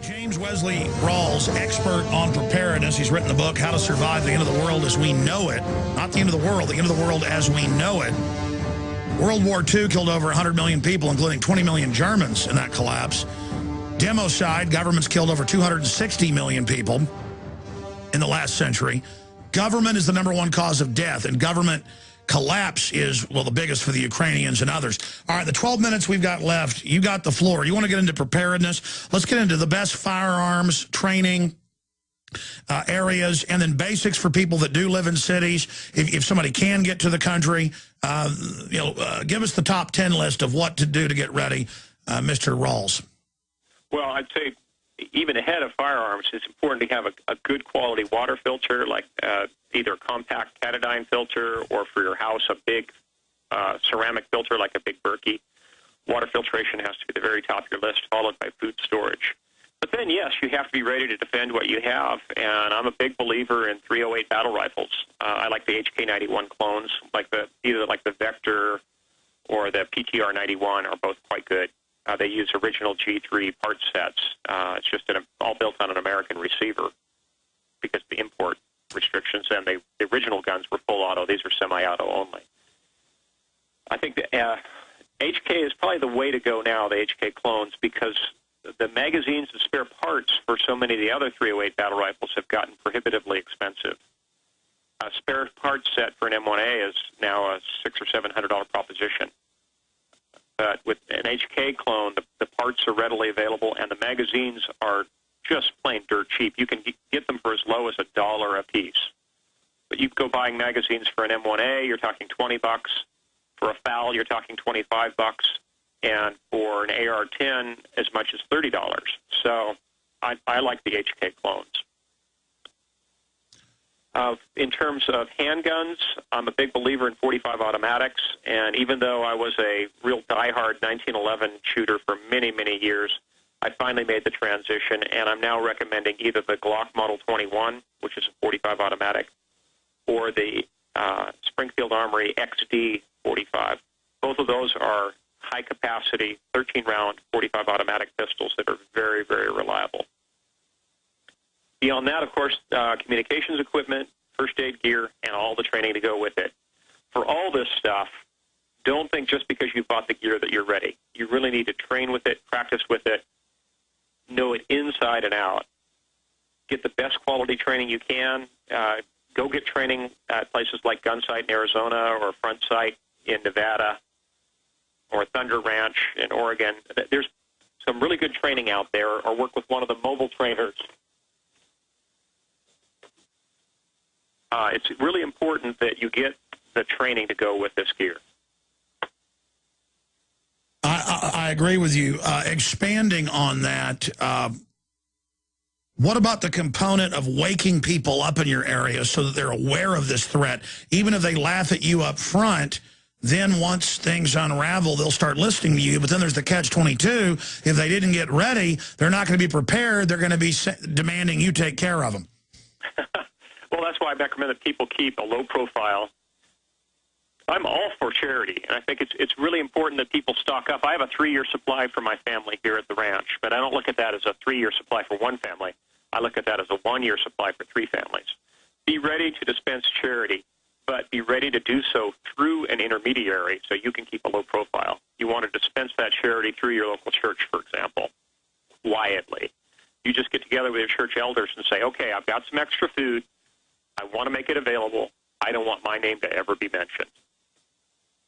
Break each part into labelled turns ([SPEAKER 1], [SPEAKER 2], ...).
[SPEAKER 1] James Wesley Rawles, expert on preparedness. He's written the book, How to Survive the End of the World as We Know It. Not the end of the world, the end of the world as we know it. World War II killed over 100 million people, including 20 million Germans in that collapse. Democide, governments killed over 260 million people in the last century. Government is the #1 cause of death, and government collapse is, well, the biggest for the Ukrainians and others. All right, the 12 minutes we've got left, you got the floor. You want to get into preparedness? Let's get into the best firearms training areas, and then basics for people that do live in cities. If somebody can get to the country, give us the top 10 list of what to do to get ready, Mr. Rawles.
[SPEAKER 2] Well, I'd say even ahead of firearms, it's important to have a good quality water filter, like either a compact Catadine filter, or for your house, a big ceramic filter like a big Berkey. Water filtration has to be at the very top of your list, followed by food storage. But then, yes, you have to be ready to defend what you have, and I'm a big believer in .308 battle rifles. I like the HK91 clones, either the Vector or the PTR91 are both quite good. They use original G3 part sets. It's just all built on an American receiver because of the import restrictions, and the original guns were full auto. These are semi-auto only. I think the HK is probably the way to go now, the HK clones, because the magazines and spare parts for so many of the other .308 battle rifles have gotten prohibitively expensive. A spare parts set for an M1A is now a $600 or $700 proposition. But with an HK clone, the parts are readily available, and the magazines are just plain dirt cheap. You can get them for as low as $1 a piece. But you go buying magazines for an M1A, you're talking $20. For a FAL, you're talking $25. And for an AR-10, as much as $30. So I like the HK clones. In terms of handguns, I'm a big believer in .45 automatics, and even though I was a real diehard 1911 shooter for many, many years, I finally made the transition, and I'm now recommending either the Glock Model 21, which is a .45 automatic, or the Springfield Armory XD 45. Both of those are high-capacity, 13-round .45 automatic pistols that are very, very reliable. Beyond that, of course, communications equipment, first aid gear, and all the training to go with it. For all this stuff, don't think just because you bought the gear that you're ready. You really need to train with it, practice with it, know it inside and out. Get the best quality training you can. Go get training at places like Gunsight in Arizona or Front Sight in Nevada or Thunder Ranch in Oregon. There's some really good training out there, or work with one of the mobile trainers. It's really important that you get the training to go with this gear.
[SPEAKER 1] I agree with you. Expanding on that, what about the component of waking people up in your area so that they're aware of this threat? Even if they laugh at you up front, then once things unravel, they'll start listening to you. But then there's the catch-22. If they didn't get ready, they're not going to be prepared. They're going to be demanding you take care of them.
[SPEAKER 2] Well, that's why I recommend that people keep a low profile. I'm all for charity, and I think it's really important that people stock up. I have a 3-year supply for my family here at the ranch, but I don't look at that as a 3-year supply for one family. I look at that as a 1-year supply for 3 families. Be ready to dispense charity, but be ready to do so through an intermediary so you can keep a low profile. You want to dispense that charity through your local church, for example, quietly. You just get together with your church elders and say, okay, I've got some extra food. I want to make it available. I don't want my name to ever be mentioned.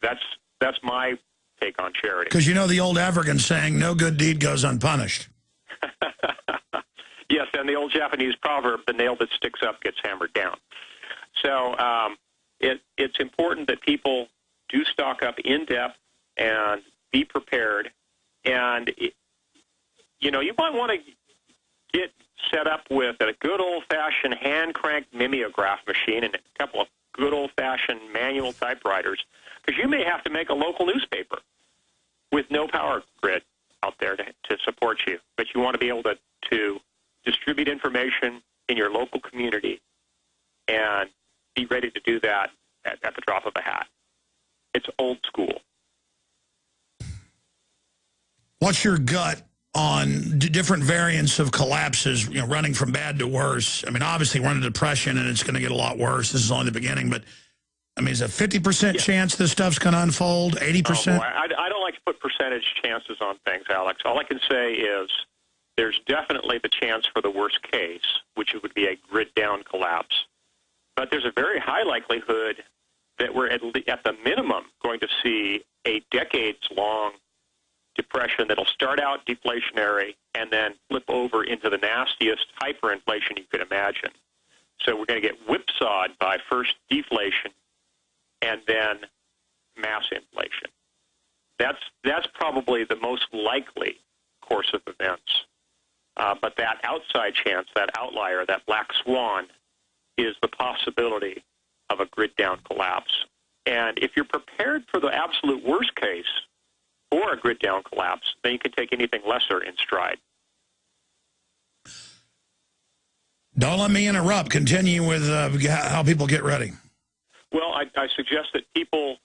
[SPEAKER 2] That's my take on charity.
[SPEAKER 1] Because you know the old African saying, no good deed goes unpunished.
[SPEAKER 2] Yes, and the old Japanese proverb, the nail that sticks up gets hammered down. So it's important that people do stock up in depth and be prepared. And, you might want to get set up with a good old-fashioned hand-cranked mimeograph machine and a couple of good old-fashioned manual typewriters, because you may have to make a local newspaper with no power grid out there to support you. But you want to be able to distribute information in your local community and be ready to do that at the drop of a hat. It's old school.
[SPEAKER 1] What's your gut on different variants of collapses, you know, running from bad to worse. I mean, obviously we're in a depression and it's going to get a lot worse. This is only the beginning, but I mean, is a 50% chance this stuff's going to unfold, 80%?
[SPEAKER 2] Oh, boy. I don't like to put percentage chances on things, Alex. All I can say is there's definitely the chance for the worst case, which would be a grid-down collapse. But there's a very high likelihood that we're at the minimum going to see a decades-long depression that'll start out deflationary and then flip over into the nastiest hyperinflation you could imagine. So we're going to get whipsawed by first deflation and then mass inflation. That's probably the most likely course of events. But that outside chance, that outlier, that black swan, is the possibility of a grid-down collapse. And if you're prepared for the absolute worst case or a grid-down collapse, then you can take anything lesser in stride.
[SPEAKER 1] Don't let me interrupt. Continue with how people get ready.
[SPEAKER 2] Well, I suggest that people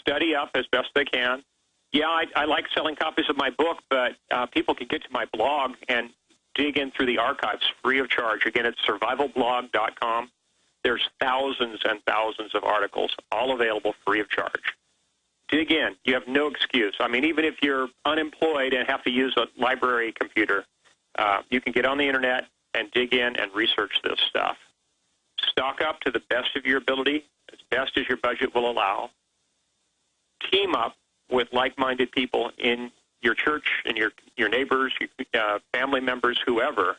[SPEAKER 2] study up as best they can. Yeah, I like selling copies of my book, but people can get to my blog and dig in through the archives free of charge. Again, it's survivalblog.com. There's thousands and thousands of articles, all available free of charge. Dig in. You have no excuse. I mean, even if you're unemployed and have to use a library computer, you can get on the Internet and dig in and research this stuff. Stock up to the best of your ability, as best as your budget will allow. Team up with like-minded people in your church and your neighbors, your family members, whoever.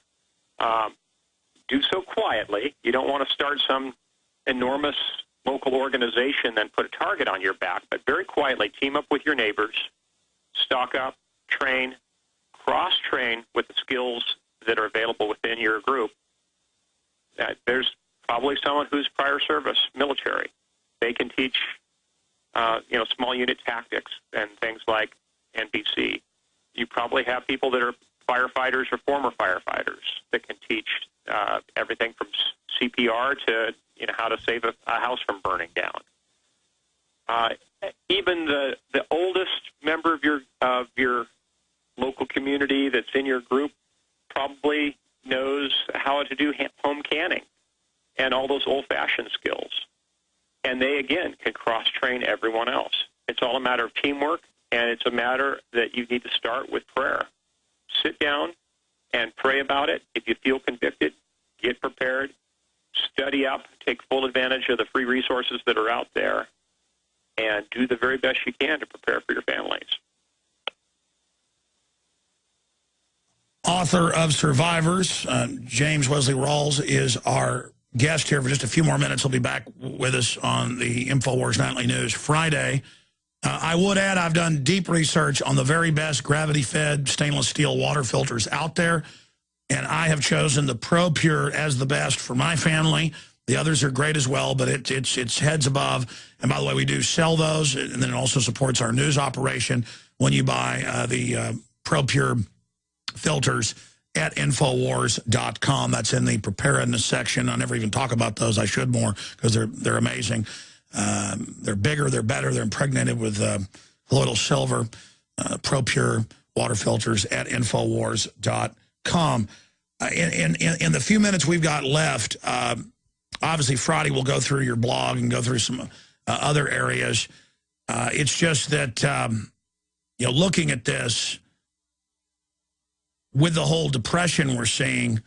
[SPEAKER 2] Do so quietly. You don't want to start some enormous local organization and put a target on your back, but very quietly team up with your neighbors, stock up, train, cross-train with the skills that are available within your group. There's probably someone who's prior service, military. They can teach, small unit tactics and things like NBC. You probably have people that are firefighters or former firefighters that can teach everything from CPR to how to save a house from burning down. Even the oldest member of your local community that's in your group probably knows how to do home canning and all those old-fashioned skills. And they, again, can cross-train everyone else. It's all a matter of teamwork, and it's a matter that you need to start with prayer. Sit down and pray about it. If you feel convicted, get prepared, study up, take full advantage of the free resources that are out there, and do the very best you can to prepare for your families.
[SPEAKER 1] Author of Survivors, James Wesley Rawles, is our guest here for just a few more minutes. He'll be back with us on the InfoWars Nightly News Friday. I would add I've done deep research on the very best gravity-fed stainless steel water filters out there, and I have chosen the ProPure as the best for my family. The others are great as well, but it's heads above. And by the way, we do sell those, and then it also supports our news operation when you buy the ProPure filters at Infowars.com. That's in the preparedness section. I never even talk about those. I should more because they're amazing. They're bigger, they're better, they're impregnated with colloidal silver. ProPure water filters at Infowars.com. In the few minutes we've got left, obviously Friday we'll go through your blog and go through some other areas. It's just that, looking at this, with the whole depression we're seeing,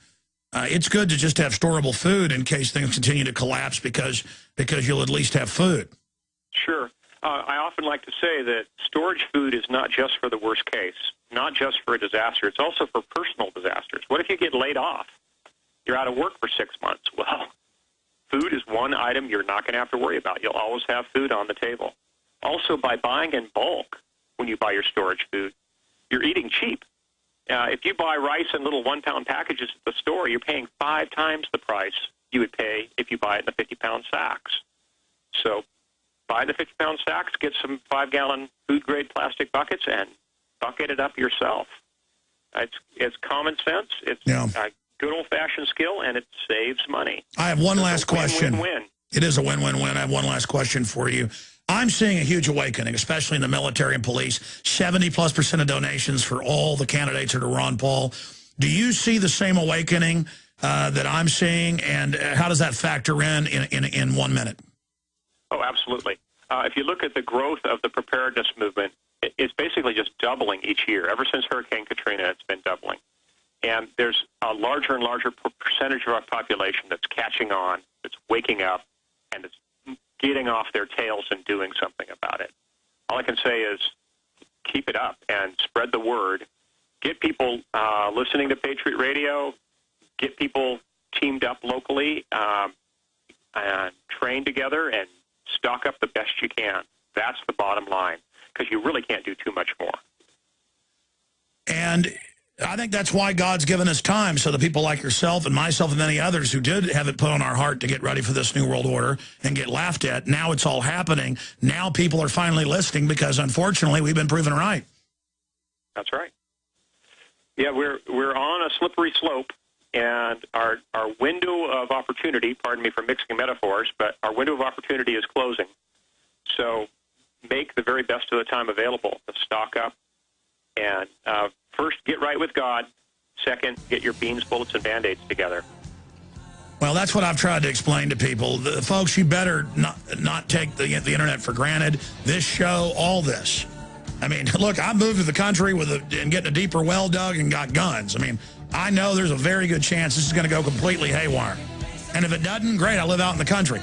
[SPEAKER 1] it's good to just have storable food in case things continue to collapse because you'll at least have food.
[SPEAKER 2] Sure. I often like to say that storage food is not just for the worst case, not just for a disaster. It's also for personal disasters. What if you get laid off? You're out of work for 6 months. Well, food is one item you're not going to have to worry about. You'll always have food on the table. Also, by buying in bulk when you buy your storage food, you're eating cheap. If you buy rice in little 1-pound packages at the store, you're paying 5 times the price you would pay if you buy it in the 50-pound sacks. So buy the 50-pound sacks, get some 5-gallon food-grade plastic buckets, and bucket it up yourself. It's common sense. It's a good old-fashioned skill, and it saves money.
[SPEAKER 1] I have one last question.
[SPEAKER 2] Win-win-win.
[SPEAKER 1] It is a win-win-win. I have one last question for you. I'm seeing a huge awakening, especially in the military and police. 70+% of donations for all the candidates are to Ron Paul. Do you see the same awakening that I'm seeing, and how does that factor in 1 minute?
[SPEAKER 2] Oh, absolutely. If you look at the growth of the preparedness movement, it's basically just doubling each year. Ever since Hurricane Katrina, it's been doubling. And there's a larger and larger percentage of our population that's catching on, that's waking up, and it's getting off their tails and doing something about it. All I can say is keep it up and spread the word. Get people listening to Patriot Radio. Get people teamed up locally and train together and stock up the best you can. That's the bottom line, because you really can't do too much more.
[SPEAKER 1] And I think that's why God's given us time, so that people like yourself and myself and many others who did have it put on our heart to get ready for this new world order and get laughed at, now it's all happening. Now people are finally listening because, unfortunately, we've been proven right.
[SPEAKER 2] That's right. Yeah, we're on a slippery slope, and our window of opportunity, pardon me for mixing metaphors, but our window of opportunity is closing. So make the very best of the time available to stock up. And first, get right with God. Second, get your beans, bullets, and Band-Aids together.
[SPEAKER 1] Well, that's what I've tried to explain to people. Folks, you better not take the internet for granted. This show, all this. I mean, look, I moved to the country and getting a deeper well dug and got guns. I mean, I know there's a very good chance this is going to go completely haywire. And if it doesn't, great, I live out in the country.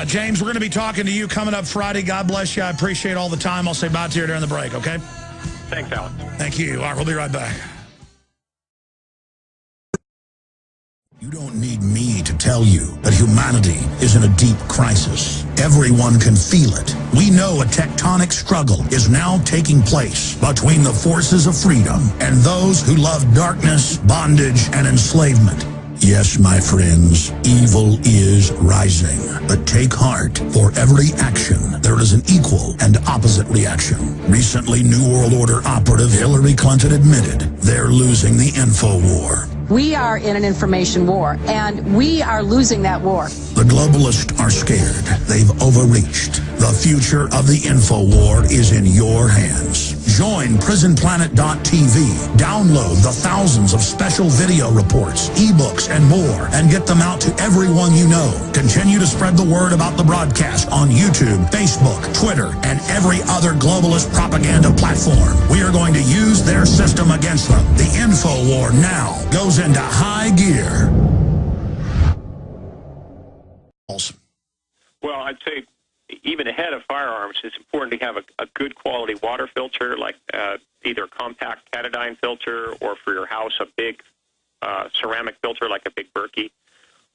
[SPEAKER 1] James, we're going to be talking to you coming up Friday. God bless you. I appreciate all the time. I'll say bye to you during the break, okay?
[SPEAKER 2] Thanks, Alex.
[SPEAKER 1] Thank you. All right, we'll be right back. You don't need me to tell you that humanity is in a deep crisis. Everyone can feel it. We know a tectonic struggle is now taking place between the forces of freedom and those who love darkness, bondage, and enslavement. Yes, my friends, evil is rising. But take heart. For every action, there is an equal and opposite reaction. Recently, New World Order operative Hillary Clinton admitted they're losing the info war.
[SPEAKER 3] We are in an information war, and we are losing that war.
[SPEAKER 1] The globalists are scared. They've overreached. The future of the info war is in your hands. Join PrisonPlanet.tv. Download the thousands of special video reports, ebooks, and more, and get them out to everyone you know. Continue to spread the word about the broadcast on YouTube, Facebook, Twitter, and every other globalist propaganda platform. We are going to use their system against them. The info war now goes into high gear.
[SPEAKER 2] Well, I'd say even ahead of firearms, it's important to have a good quality water filter, like either a compact Katadyn filter, or for your house, a big ceramic filter like a big Berkey.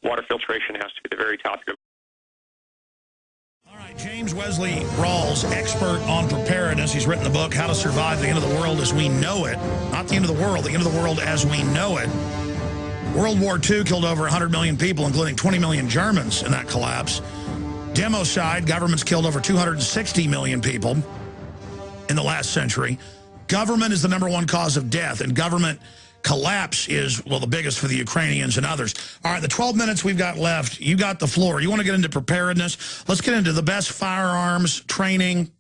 [SPEAKER 2] Water filtration has to be the very top of your.
[SPEAKER 1] All right, James Wesley Rawles, expert on preparedness. He's written the book, How to Survive the End of the World as We Know It. Not the end of the world, the end of the world as we know it. World War II killed over 100 million people, including 20 million Germans in that collapse. Democide, governments killed over 260 million people in the last century. Government is the #1 cause of death, and government collapse is, well, the biggest for the Ukrainians and others. All right, the 12 minutes we've got left, you got the floor. You want to get into preparedness? Let's get into the best firearms training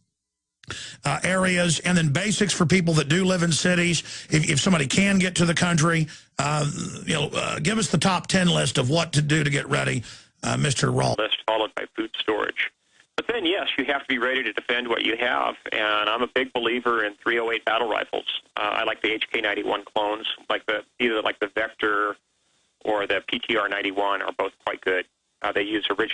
[SPEAKER 1] areas, and then basics for people that do live in cities. If somebody can get to the country, give us the top 10 list of what to do to get ready, Mr. Rawles.
[SPEAKER 2] List followed by food storage. But then, yes, you have to be ready to defend what you have, and I'm a big believer in .308 battle rifles. I like the HK91 clones, either the Vector or the PTR 91 are both quite good. They use original